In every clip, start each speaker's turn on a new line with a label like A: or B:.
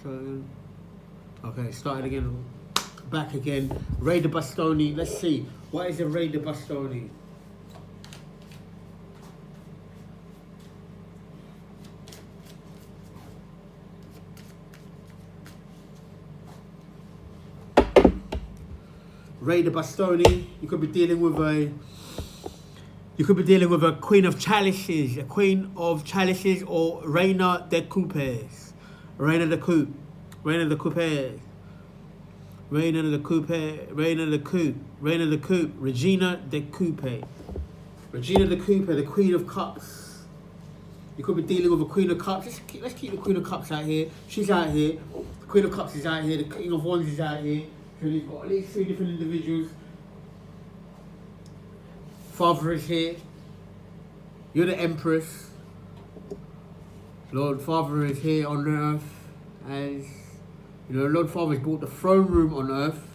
A: So, okay, started again. Back again. Ray de Bastoni. Let's see. What is a Ray de Bastoni? Ray de Bastoni. You could be dealing with a Queen of Chalices, or Reina de Coupes. Reina de Coupe. Reina de Coupes. Reina de Coupe. Reina de Coupe. Reina de Coupe. Regina de Coupe. Regina de Coupe, the Queen of Cups. You could be dealing with a Queen of Cups. Let's keep the Queen of Cups out here. She's out here. The Queen of Cups is out here. The King of Wands is out here. So we've got at least 3 different individuals. Father is here. You're the Empress. Lord Father is here on earth. As you know, Lord Father has brought the throne room on earth.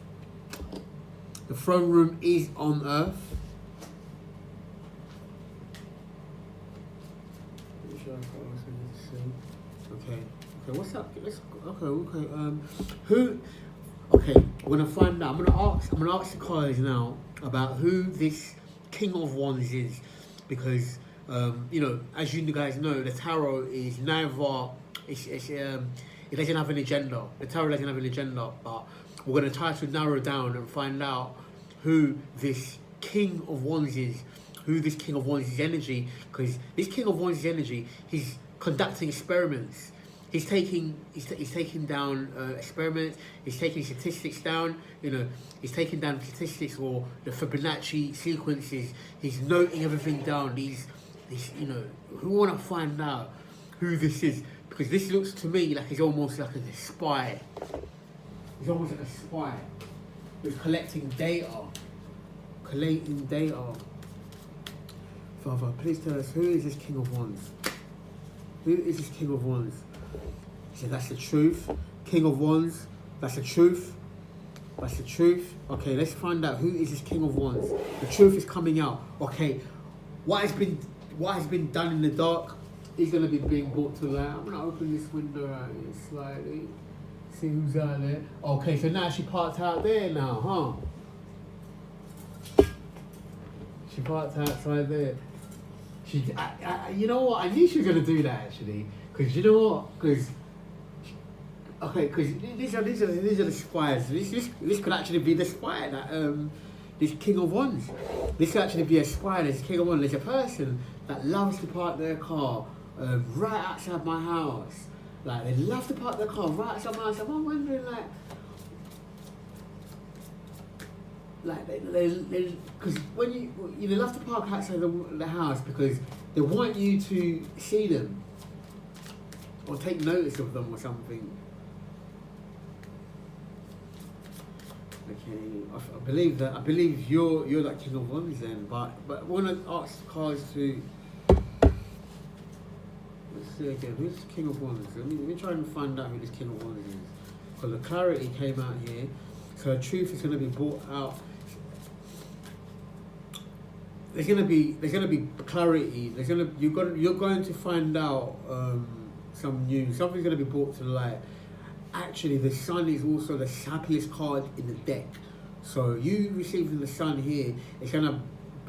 A: The throne room is on earth. Okay. Okay. What's up? Okay. Who? Okay. We're gonna find out. I'm gonna ask the cards now about who this King of Wands is, because you know, as you guys know, the tarot is never. It doesn't have an agenda. The tarot doesn't have an agenda, but we're going to try to narrow down and find out who this King of Wands is, who this King of Wands' energy, because this King of Wands' energy, he's conducting experiments. He's taking down experiments. He's taking statistics down. You know, he's taking down statistics or the Fibonacci sequences. He's noting everything down. You know, we want to find out who this is. Because this looks to me like he's almost like a spy. He's almost like a spy who's collecting data. Father, please tell us, who is this King of Wands? Who is this King of Wands? He said, that's the truth. King of Wands, that's the truth. That's the truth. Okay, let's find out who is this King of Wands. The truth is coming out. Okay, what has been done in the dark is going to be being brought to light. I'm going to open this window out here slightly. See who's out there. Okay, so now she parked out there now, huh? She parked outside there. You know what? I knew she was going to do that, actually. Because you know what? Because these are the spies. This could actually be the spy that this King of Wands. This could actually be a spy. This King of Wands. There's a person that loves to park their car right outside my house. Like, they love to park their car right outside my house. I'm wondering, because when they love to park outside the house because they want you to see them or take notice of them or something. Okay, I believe you're that King of Wands then, but I want to ask the cards to. Let's see again. Who's the King of Wands? Let me try and find out who this King of Wands is, because the clarity came out here, so the truth is going to be brought out. There's going to be clarity. You're going to find out some news. Something's going to be brought to light. Actually, the Sun is also the happiest card in the deck. So you receiving the Sun here, it's gonna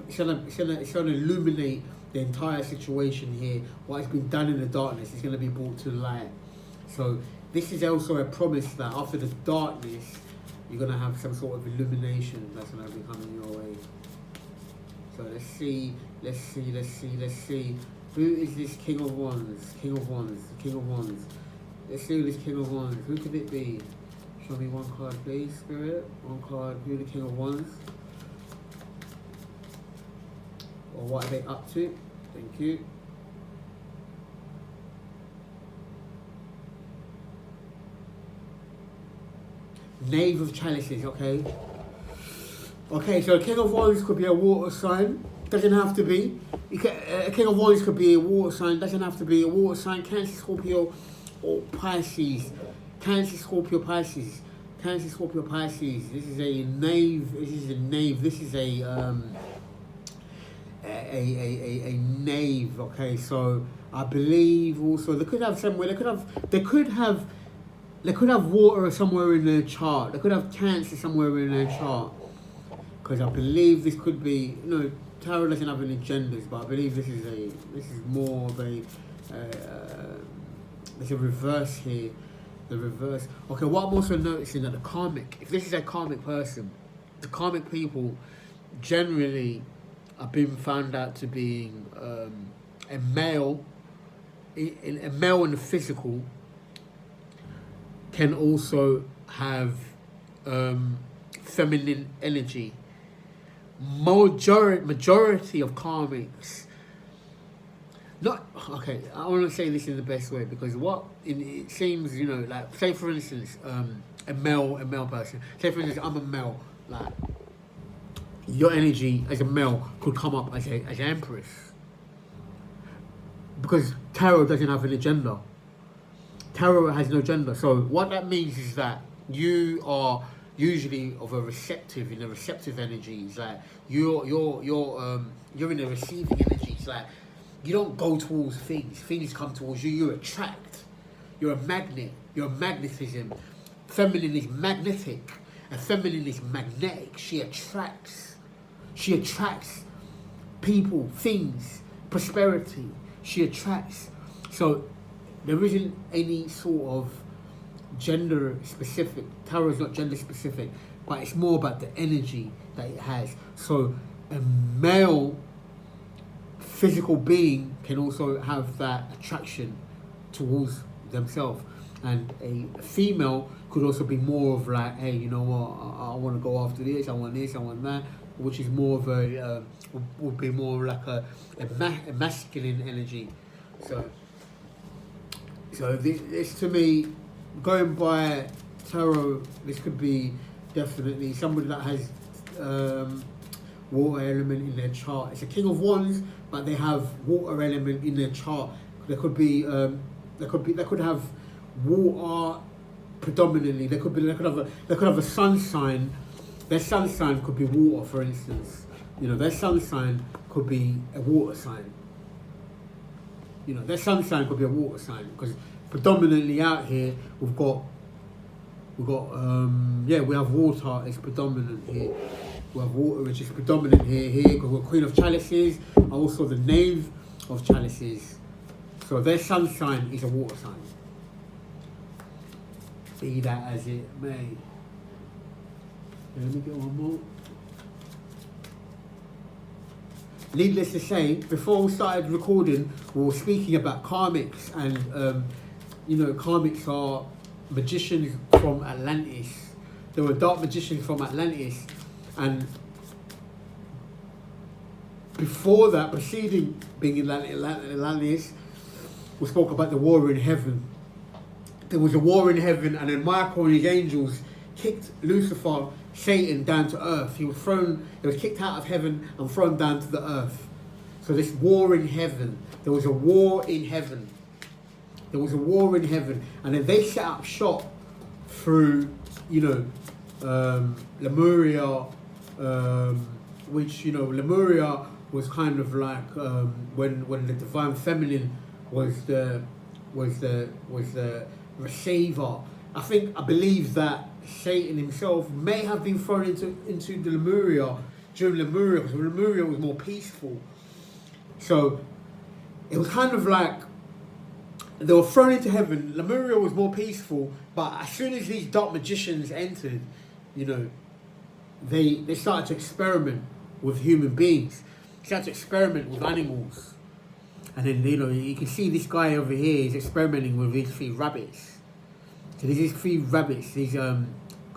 A: illuminate the entire situation here. What has been done in the darkness is going to be brought to light. So this is also a promise that after the darkness, you're going to have some sort of illumination that's going to be coming your way. So let's see. Who is this King of Wands? King of Wands. Let's see who this King of Wands. Who could it be? Show me one card, please, Spirit. One card. Who the King of Wands? Or what are they up to? Thank you. Knave of Chalices, okay. Okay, so King of Wands could be a water sign. Doesn't have to be. A King of Wands could be a water sign. Doesn't have to be a water sign. Cancer, Scorpio, or Pisces. Cancer, Scorpio, Pisces. Cancer, Scorpio, Pisces. This is a knave. This is a knave. Okay, so I believe also they could have somewhere. They could have they could have water somewhere in their chart. They could have Cancer somewhere in their chart. Because I believe this could be, tarot doesn't have any genders, but I believe this is more of a, there's a reverse here. The reverse. Okay, what I'm also noticing that the karmic, if this is a karmic person, the karmic people generally are being found out to being a male in the physical, can also have feminine energy. Majority of karmics, not okay. I want to say this in the best way, because it seems, like, say for instance, a male person. Say for instance, I'm a male. Like, your energy as a male could come up as an empress, because tarot doesn't have any gender. Tarot has no gender. So what that means is that you are usually of a receptive, in a receptive energy. It's like you're in a receiving energy. It's like you don't go towards things. Things come towards you. You attract. You're a magnet. You're magnetism. Feminine is magnetic. And feminine is magnetic. She attracts. She attracts people, things, prosperity. She attracts. So there isn't any sort of gender specific. Tarot is not gender specific, but it's more about the energy that it has. So a male physical being can also have that attraction towards themselves, and a female could also be more of like, hey, you know what, I want to go after this, I want that, which is more of a would be more like a masculine energy. So this to me, going by tarot, this could be definitely somebody that has water element in their chart. It's a King of Wands, but they have water element in their chart. They could have water predominantly. They could have a sun sign. Their sun sign could be water, for instance. Their sun sign could be a water sign. Their sun sign could be a water sign, because predominantly out here we have water. It's predominant here. We have water, which is predominant here. We've got Queen of Chalices, and also the Knave of Chalices. So their sun sign is a water sign. Be that as it may. Let me get one more. Needless to say, before we started recording, we were speaking about karmics, and karmics are magicians from Atlantis. There were dark magicians from Atlantis, and before that, preceding being in Atlantis, we spoke about the war in heaven. There was a war in heaven, and then Michael and his angels kicked Lucifer, Satan, down to earth. He was kicked out of heaven and thrown down to the earth. So this war in heaven, there was a war in heaven. There was a war in heaven, and then they set up shop through, Lemuria, which Lemuria was kind of like when the divine feminine was the receiver. I believe that Satan himself may have been thrown into the Lemuria during Lemuria, because Lemuria was more peaceful. So it was kind of like they were thrown into heaven. Lemuria was more peaceful, but as soon as these dark magicians entered, they started to experiment with human beings. They started to experiment with animals. And then, you can see this guy over here is experimenting with these 3 rabbits. So these 3 rabbits, these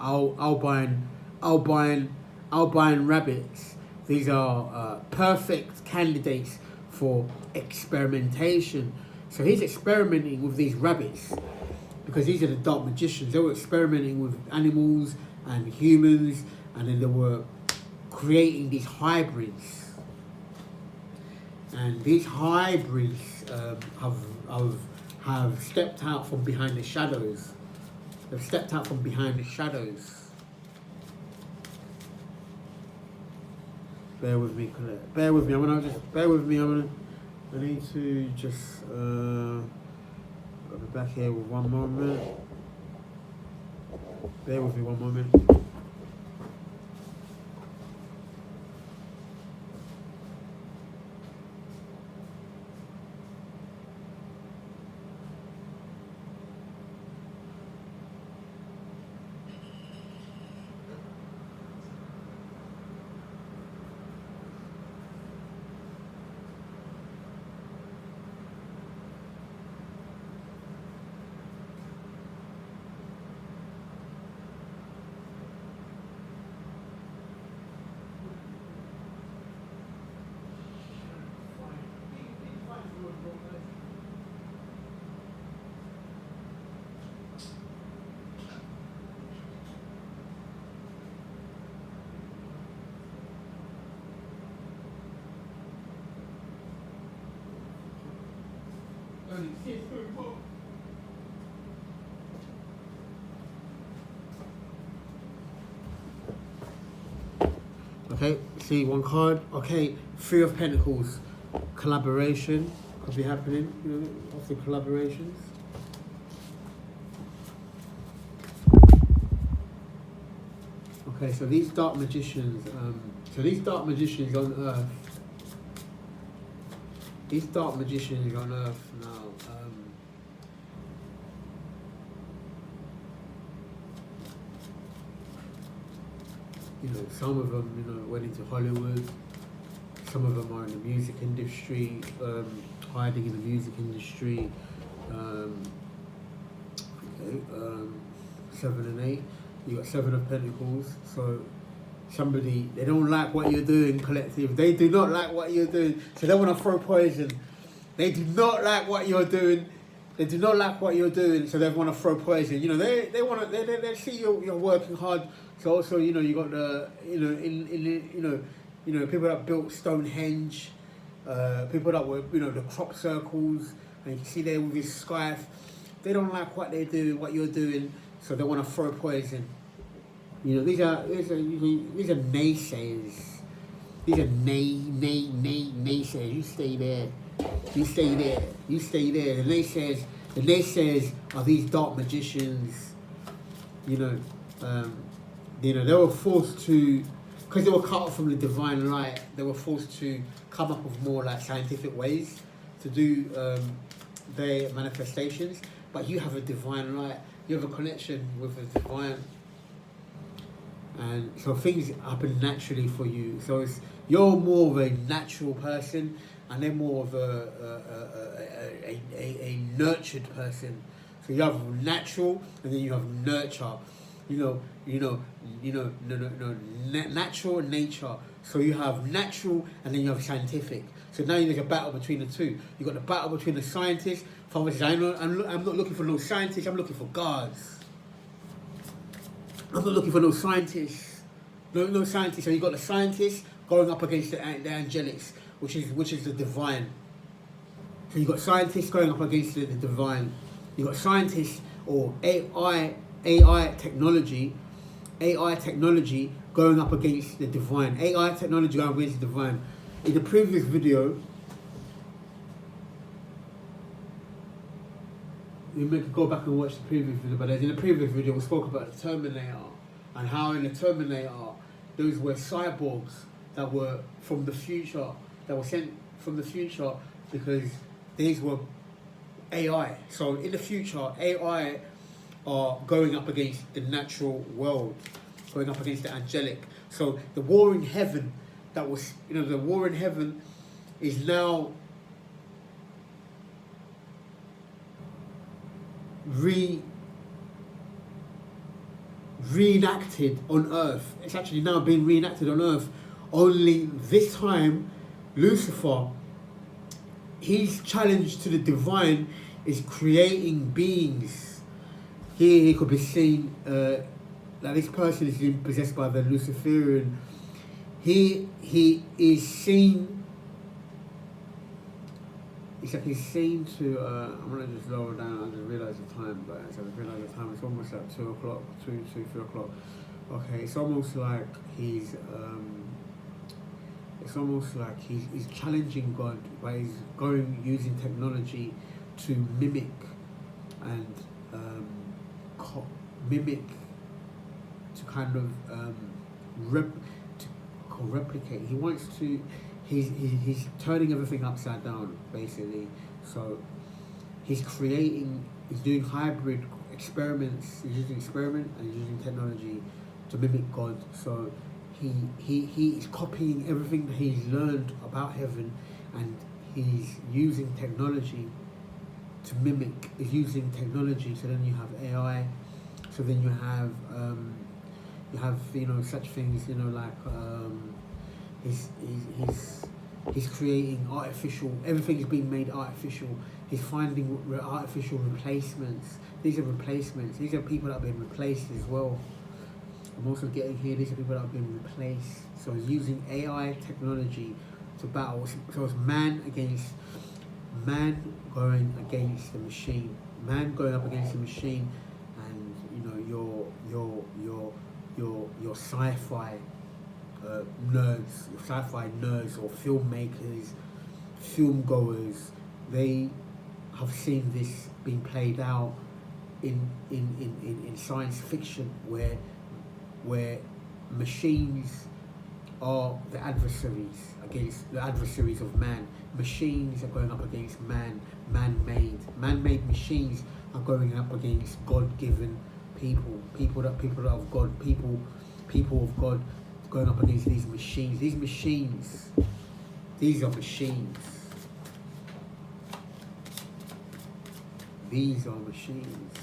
A: albine rabbits. These are perfect candidates for experimentation. So he's experimenting with these rabbits, because these are the dark magicians. They were experimenting with animals and humans, and then they were creating these hybrids. And these hybrids have stepped out from behind the shadows. They've stepped out from behind the shadows. Bear with me, Colette. Bear with me. I need to just I'll be back here with one moment. Bear with me one moment. Okay, see one card. Okay, Three of Pentacles, collaboration could be happening. You know, of the collaborations. Okay, so these dark magicians. These dark magicians on Earth. These dark magicians on Earth now. You know, some of them, you know, went into Hollywood. Some of them are in the music industry, hiding in the music industry. Seven and eight. You got Seven of Pentacles. So somebody, they don't like what you're doing, collective. They do not like what you're doing. So they want to throw poison. They do not like what you're doing. They do not like what you're doing, so they want to throw poison. You know, they see you're working hard. So also, you know, you got the, you know, people that built Stonehenge, people that were, you know, the crop circles, and you can see there with this scarf. They don't like what they're doing, what you're doing, so they want to throw poison. You know, these are naysayers. These are naysayers. You stay there. You stay there. You stay there. The naysayers are these dark magicians. You know, they were forced to, because they were cut off from the divine light. They were forced to come up with more like scientific ways to do their manifestations. But you have a divine light. You have a connection with the divine. And so things happen naturally for you. So you're more of a natural person, and they're more of a nurtured person. So you have natural, and then you have nurture. Natural and nature. So you have natural, and then you have scientific. So now there's a battle between the two. You got the battle between the scientists. Father says, I'm not looking for no scientists. I'm looking for gods. I'm not looking for no scientists. No scientists. So you got the scientists going up against the angelics, which is the divine. So you got scientists going up against the divine. You got scientists or AI technology going up against the divine. AI technology going up against the divine. In the previous video, you may go back and watch the previous video, but in the previous video we spoke about the Terminator and how in the Terminator those were cyborgs that were from the future, that were sent from the future because these were AI. So in the future, AI are going up against the natural world, going up against the angelic. So the war in heaven, that was, the war in heaven is now reenacted on Earth. It's actually now being reenacted on Earth. Only this time, Lucifer, his challenge to the divine is creating beings. Here he could be seen that this person is being possessed by the Luciferian. He is seen. It's like he's seen to. I'm gonna just lower down. I just realised the time, but I just realised the time. It's almost like 2 o'clock, 3 o'clock. Okay, it's almost like he's. It's almost like he's challenging God by using technology to mimic and mimic to kind of replicate. He wants to. He's turning everything upside down, basically. So he's doing hybrid experiments. He's using experiment and using technology to mimic God. So he is copying everything that he's learned about heaven, and he's using technology to mimic. He's using technology. So then you have AI. So then you have such things, like he's creating artificial. Everything's being made artificial. He's finding artificial replacements. These are replacements. These are people that have been replaced as well. I'm also getting here, these are people that have been replaced. So he's using AI technology to battle. So it's man going against the machine. Man going up against the machine, and your sci-fi nerds or filmmakers, film goers, they have seen this being played out in science fiction, where machines are the adversaries of man. Machines are going up against man-made machines are going up against God-given people that of God, people of God, going up against these machines. These are machines. These are machines.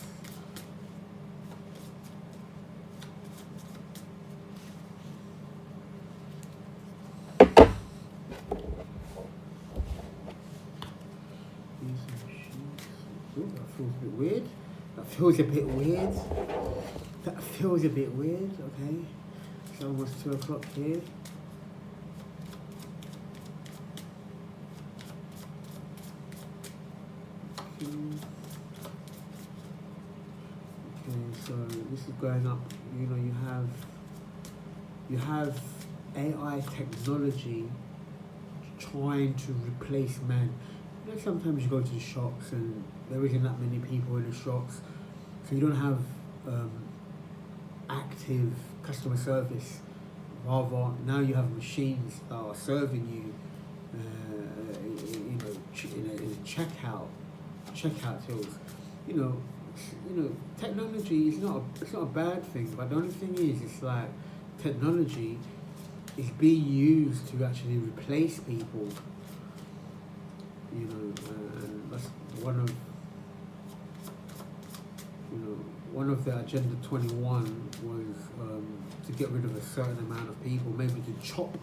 A: Ooh, that feels a bit weird. That feels a bit weird. Okay. It's almost 2 o'clock here. Okay, so this is going up. You have AI technology trying to replace man. Sometimes you go to the shops and there isn't that many people in the shops, so you don't have active customer service. Rather, now you have machines that are serving you, in a checkout tills. Technology is not a bad thing, but the only thing is, it's like technology is being used to actually replace people. And that's one of the Agenda 21 was to get rid of a certain amount of people, maybe to chop.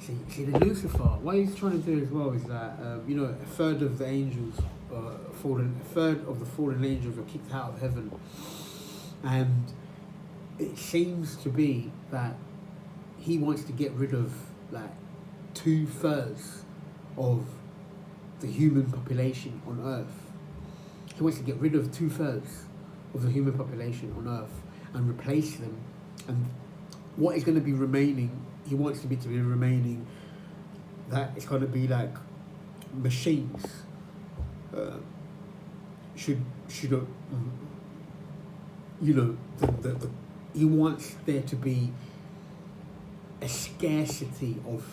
A: See the Lucifer. What he's trying to do as well is that a third of the angels fallen angels were kicked out of heaven, and it seems to be that he wants to get rid of like 2/3 of the human population on Earth. He wants to get rid of 2/3 of the human population on Earth and replace them. And what is going to be remaining, he wants to be remaining, that it's going to be like machines. He wants there to be a scarcity of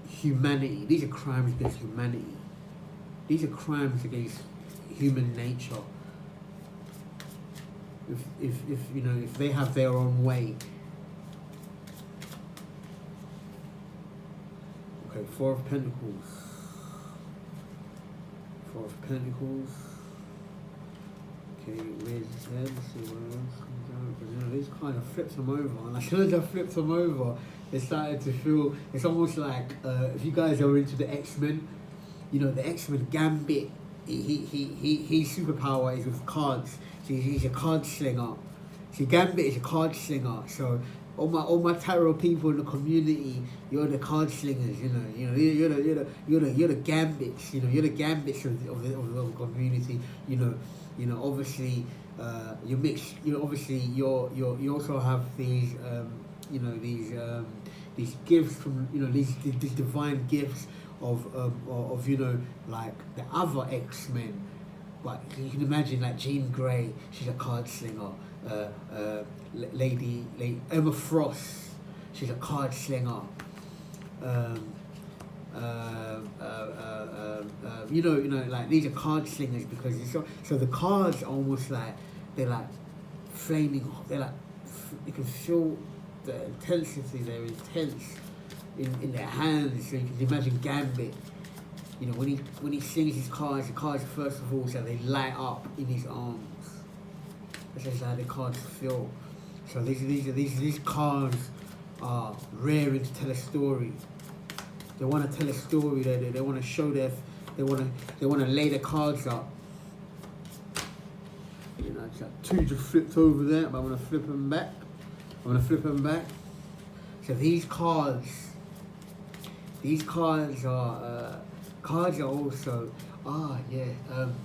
A: humanity. These are crimes against humanity. These are crimes against human nature. If they have their own way. Okay, Four of Pentacles. Okay, raise his head. Let's see what else comes out. Because this kind of flips him over, and as soon as I flipped him over, it started to feel. It's almost like if you guys are into the X-Men, the X-Men Gambit. His superpower is with cards. So he's a card slinger. See, Gambit is a card slinger. So all my tarot people in the community, you're the card slingers. You're the gambits. You're the gambits of the community. Obviously, you mix. Obviously, you also have these these gifts from these divine gifts of like the other X-Men. but you can imagine like Jean Grey, she's a card slinger. Lady Emma Frost, she's a card slinger. Like these are card slingers because so the cards are almost like they're like flaming hot. They're like you can feel the intensity. They're intense in their hands. So you can imagine Gambit. You know, when he slings his cards, the cards first of all, so they light up in his arms. That's just how the cards feel. So these cards are raring to tell a story. They want to tell a story. They want to show they want to lay the cards up. You know, two just flipped over there, but I'm gonna flip them back. So these cards are also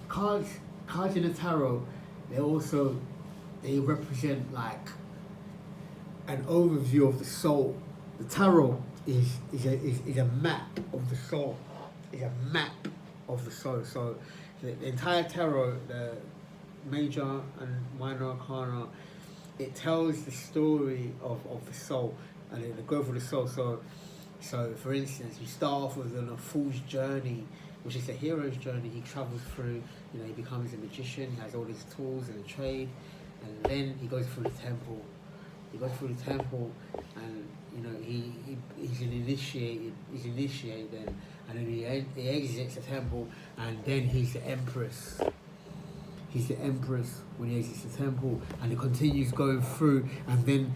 A: cards in the tarot. They represent like an overview of the soul. The tarot is a map of the soul. It's a map of the soul. So the entire tarot, the major and minor arcana, it tells the story of the soul and the growth of the soul. So for instance, you start off with a fool's journey, which is a hero's journey. He travels through, you know, he becomes a magician, he has all these tools and a trade, and then he goes through the temple. And you know, he's initiated, and then he exits the temple, and then he's the empress. He's the empress when he exits the temple, and he continues going through, and then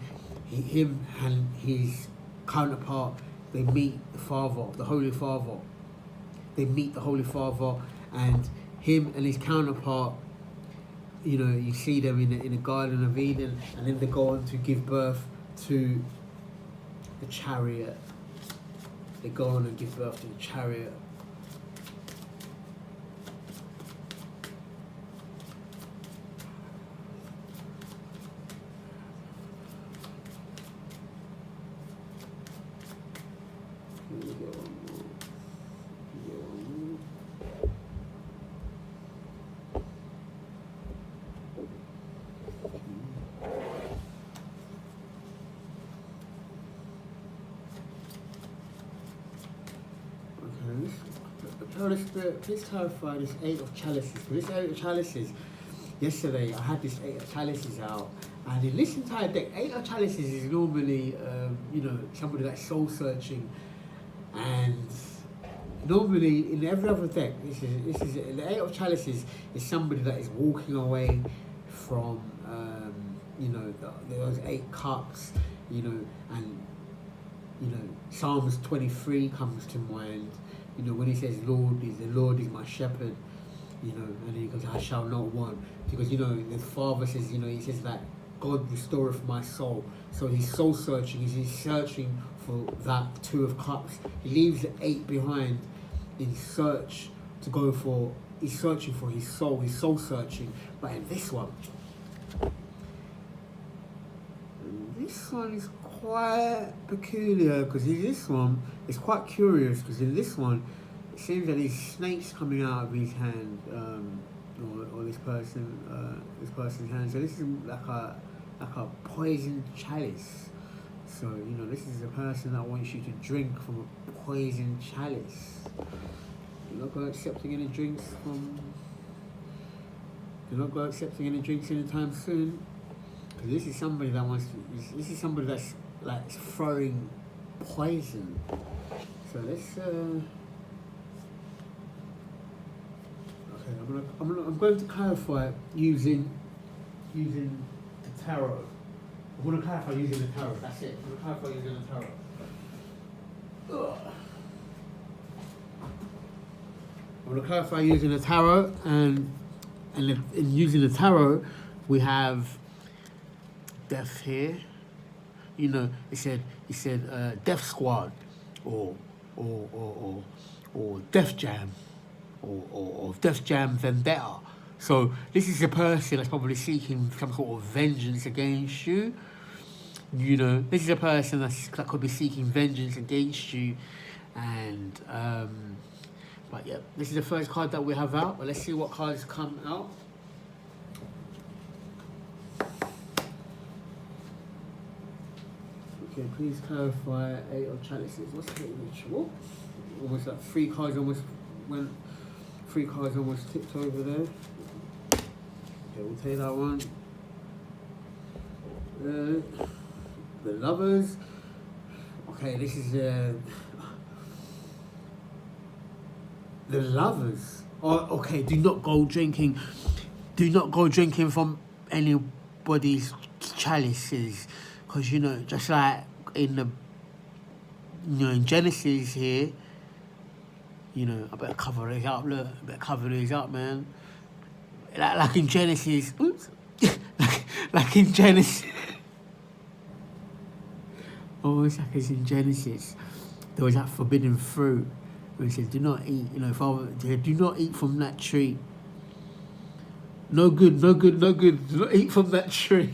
A: him and his counterpart, they meet the Father, the Holy Father. They meet the Holy Father, and him and his counterpart, you know, you see them in the Garden of Eden, and then they go on to give birth to the chariot. They go on and give birth to the chariot. Holy Spirit, please clarify this 8 of chalices. For this 8 of chalices, yesterday I had this 8 of chalices out, and in this entire deck, 8 of chalices is normally, somebody that's soul searching, and normally in every other deck, this is the 8 of chalices is somebody that is walking away from, those 8 cups, and Psalms 23 comes to mind. You know, when he says, the Lord is my shepherd, and then he goes, I shall not want. Because, the Father says, he says that God restoreth my soul. So he's soul searching, he's searching for that 2 of cups. He leaves the 8 behind in search to go for, he's searching for his soul, he's soul searching. But in this one is quite peculiar, because in this one, it's quite curious, because in this one, it seems that there's snakes coming out of his hand, or this person's hand. So this is like a poison chalice. So, this is a person that wants you to drink from a poison chalice. You're not going accepting any drinks anytime soon. This is somebody that this is somebody that's like throwing poison. So let's okay, I'm going to clarify using the tarot. I'm going to clarify using the tarot. That's it. I'm going to clarify using the tarot. I'm going to clarify using the tarot, and in using the tarot, we have death here. It said Death Squad, or Death Jam, or Death Jam Vendetta. So this is a person that's probably seeking some sort of vengeance against you. This is a person that could be seeking vengeance against you, and But yeah, this is the first card that we have out. But let's see what cards come out. Okay, please clarify 8 of chalices. What's the ritual? Almost like 3 cards almost went. 3 cards almost tipped over there. Okay, we'll take that one. The lovers. Okay, this is the lovers. Oh, okay, do not go drinking. Do not go drinking from anybody's chalices, because you know, just like in the, you know, in Genesis here. You know, I better cover these up. Look, I better cover these up, man. Like in Genesis. Oops. like in Genesis. Almost like it's in Genesis. There was that forbidden fruit. Where it says, do not eat. You know, Father, do not eat from that tree. No good, no good, no good. Do not eat from that tree.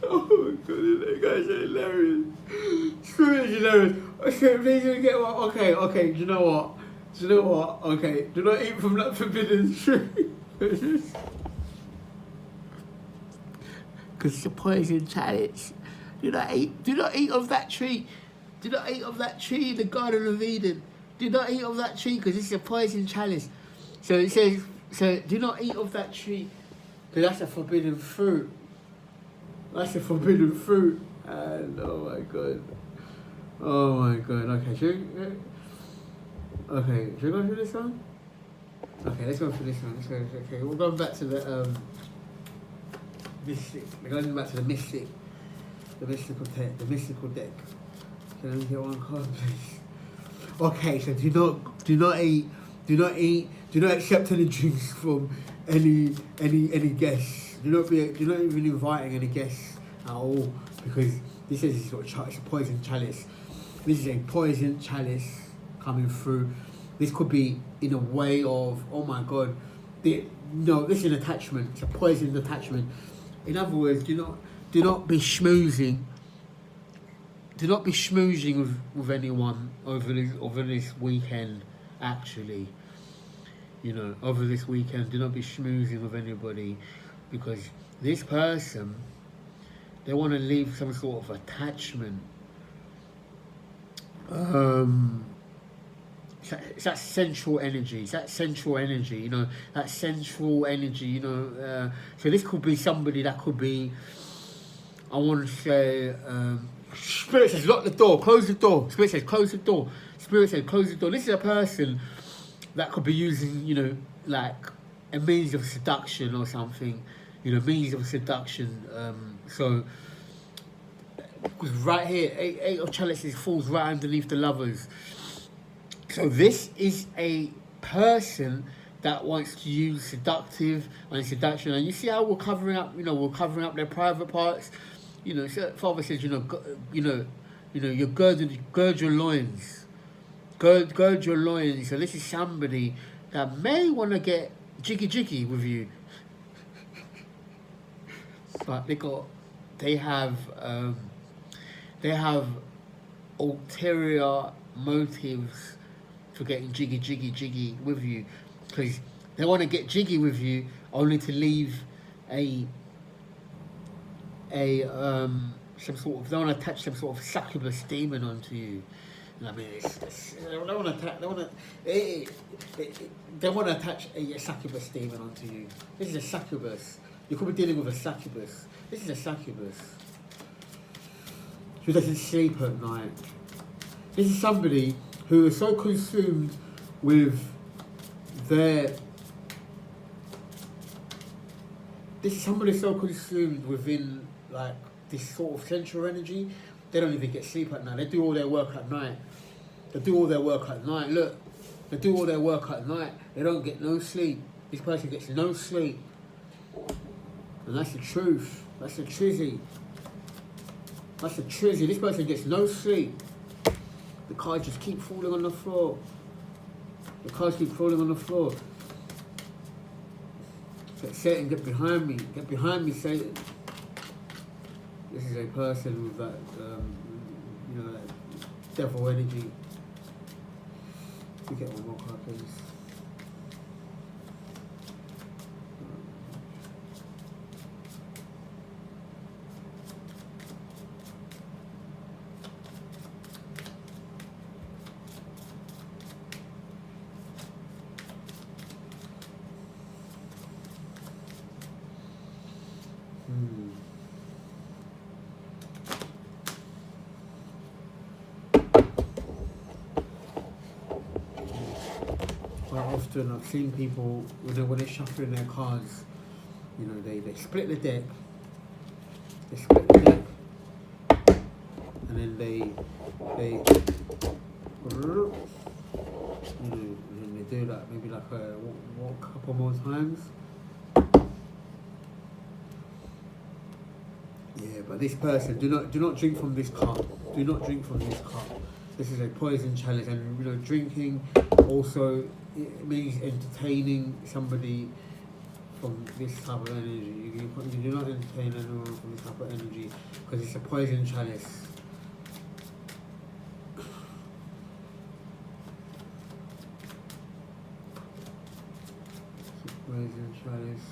A: Oh my god, you guys are hilarious. Screw it, hilarious. Okay, please don't get what. Okay, do you know what? Okay, do not eat from that forbidden tree. Because it's a poison chalice. Do not eat of that tree. Do not eat of that tree in the Garden of Eden. Do not eat of that tree because it's a poison chalice. So it says, do not eat of that tree because that's a forbidden fruit. That's a forbidden fruit. And oh my god. Okay, should we go through this one? Okay, let's go through this one. Okay, we're going back to the mystic. We're going back to the mystic. The mystical deck. Can I get one card, please? Okay, so do not accept any drinks from any guests. Do not even inviting any guests at all, because this is it's a poison chalice. This is a poison chalice coming through. This could be in a way of, oh my god, no, this is an attachment. It's a poison attachment. In other words, do not be schmoozing. Do not be schmoozing with anyone over this weekend. Actually, you know, over this weekend, do not be schmoozing with anybody, because this person, they want to leave some sort of attachment. It's that sensual energy. You know, that sensual energy. You know, so this could be somebody that could be. I want to say, Spirit says lock the door, close the door. Spirit says close the door. Spirit says close the door. This is a person that could be using, you know, like a means of seduction or something. You know, means of seduction. So. Because right here, 8 of chalices falls right underneath the lovers. So this is a person that wants to use seduction. And you see how we're covering up, you know, their private parts. You know, so Father says, you gird your loins. Gird your loins. So this is somebody that may want to get jiggy with you. But they have ulterior motives for getting jiggy with you, because they want to get jiggy with you only to leave they want to attach some sort of succubus demon onto you. And I mean, they want to attach a succubus demon onto you. This is a succubus. You could be dealing with a succubus. This is a succubus who doesn't sleep at night. This is somebody who is so consumed with within like this sort of sensual energy, they don't even get sleep at night. They do all their work at night. Look, they do all their work at night. They don't get no sleep. This person gets no sleep. And that's the truth. That's the trizzy. This person gets no sleep. The cards just keep falling on the floor. Satan, get behind me. Get behind me, Satan. This is a person with that, that devil energy. We get one more card, please. Quite often I've seen people when they're shuffling their cards, you know, they split the deck. They split the deck, and then they you know, and then they do that maybe like a couple more times. Yeah, but this person, do not drink from this cup. Do not drink from this cup. This is a poison chalice, and you know, drinking also it means entertaining somebody from this type of energy. You do not entertain anyone from this type of energy because it's a poison chalice. It's a poison chalice.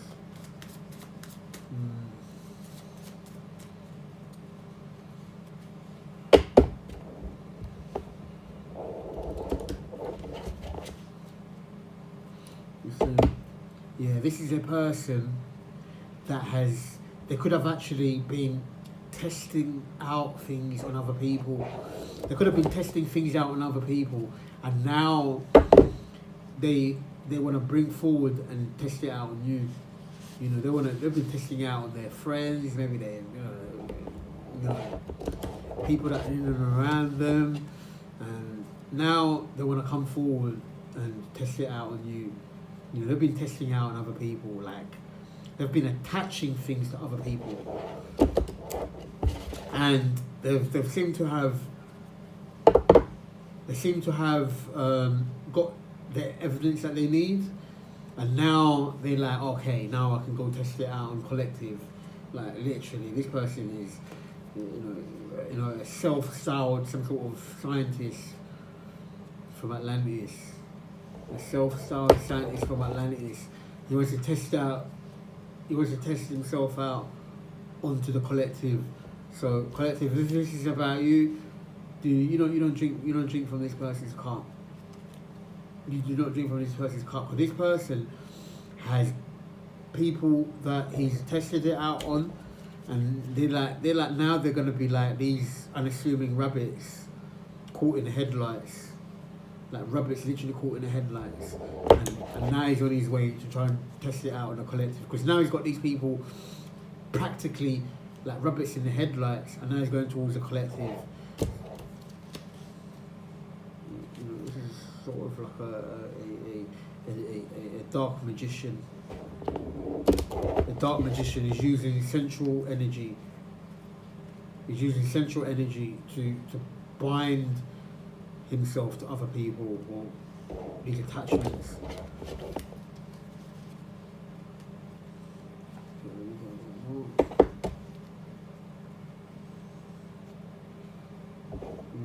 A: Yeah, this is a person that they could have actually been testing out things on other people. They could have been testing things out on other people, and now they want to bring forward and test it out on you. You know, they've been testing out on their friends, maybe they, you know, people that are in and around them, and now they want to come forward and test it out on you. You know, they've been testing out on other people, like they've been attaching things to other people, and they seem to have got the evidence that they need, and now they're like, okay, now I can go test it out on collective. Like literally, this person is, you know, a self-styled some sort of scientist from Atlantis. A self-styled scientist from Atlantis. He wants to test himself out onto the collective. So collective, if this is about you, you don't drink from this person's cup. You do not drink from this person's cup. Because this person has people that he's tested it out on, and they're like now they're gonna be like these unassuming rabbits caught in the headlights. Like rabbits literally caught in the headlights, and now he's on his way to try and test it out on a collective, because now he's got these people practically like rabbits in the headlights, and now he's going towards a collective. You know, this is sort of like a dark magician. The dark magician is using central energy. He's using central energy to bind himself to other people or these attachments.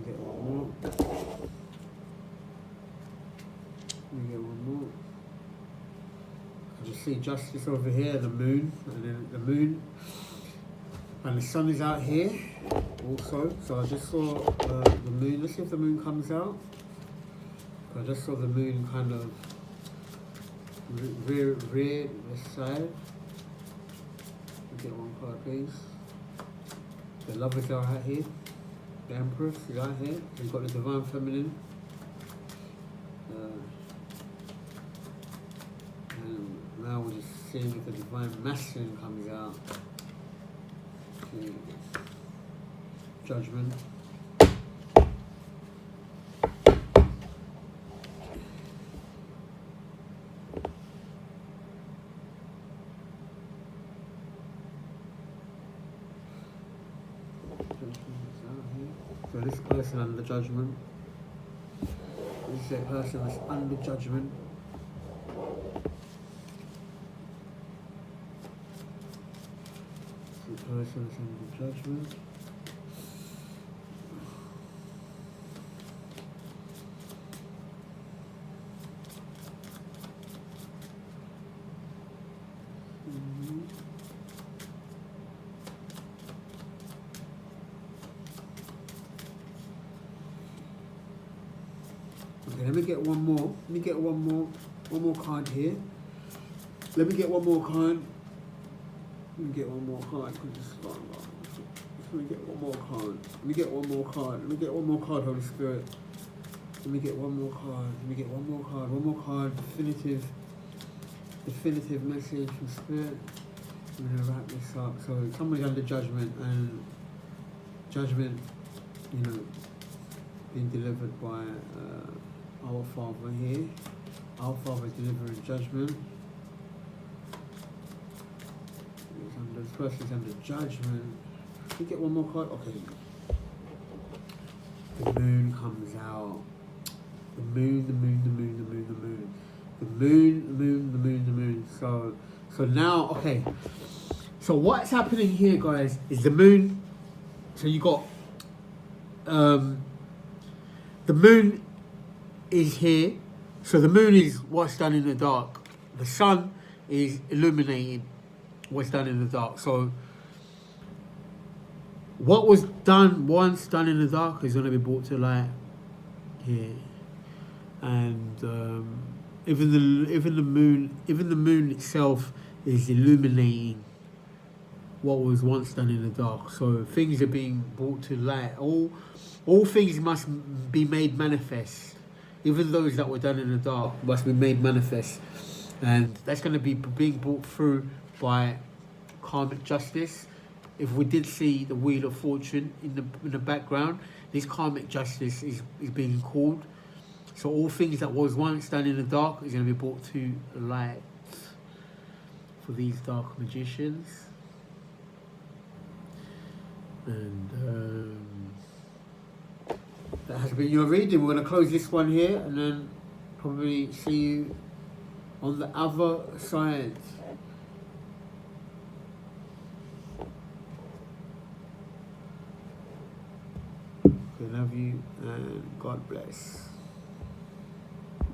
A: Get one more. Get one more. I just see justice over here, the moon, and then the moon, and the sun is out here also. So I just saw the moon. Let's see if the moon comes out. I just saw the moon kind of rear this side. Get one card, please. The lovers are out here. The Empress is out here. We've got the Divine Feminine. And now we're just seeing if the Divine Masculine comes out. Okay. Judgment. So this person under judgment. This is a person that's under judgment. The person that's under judgment. Okay, let me get one more. Let me get one more card here. Let me get one more card. Let me get one more card. Let me get one more card. Let me get one more card. Let me get one more card, Holy Spirit. Let me get one more card. Let me get one more card. One more card. Definitive message from Spirit. I'm gonna wrap this up. So somebody's under judgment, and judgment, you know, being delivered by our Father here. Our Father delivering judgment. This person's under judgment. Can we get one more card? Okay. The moon comes out. The moon. The moon. So now, okay. So what's happening here, guys, is the moon. So you got the moon is here. So the moon is what's done in the dark. The sun is illuminating what's done in the dark. So what was done once done in the dark is going to be brought to light here, and even the moon itself is illuminating what was once done in the dark. So things are being brought to light. All things must be made manifest. Even those that were done in the dark must be made manifest, and that's going to be being brought through by karmic justice. If we did see the Wheel of Fortune in the background, this karmic justice is being called. So all things that was once done in the dark is going to be brought to light for these dark magicians. And that has been your reading. We're going to close this one here, and then probably see you on the other side. Okay, love you, and God bless.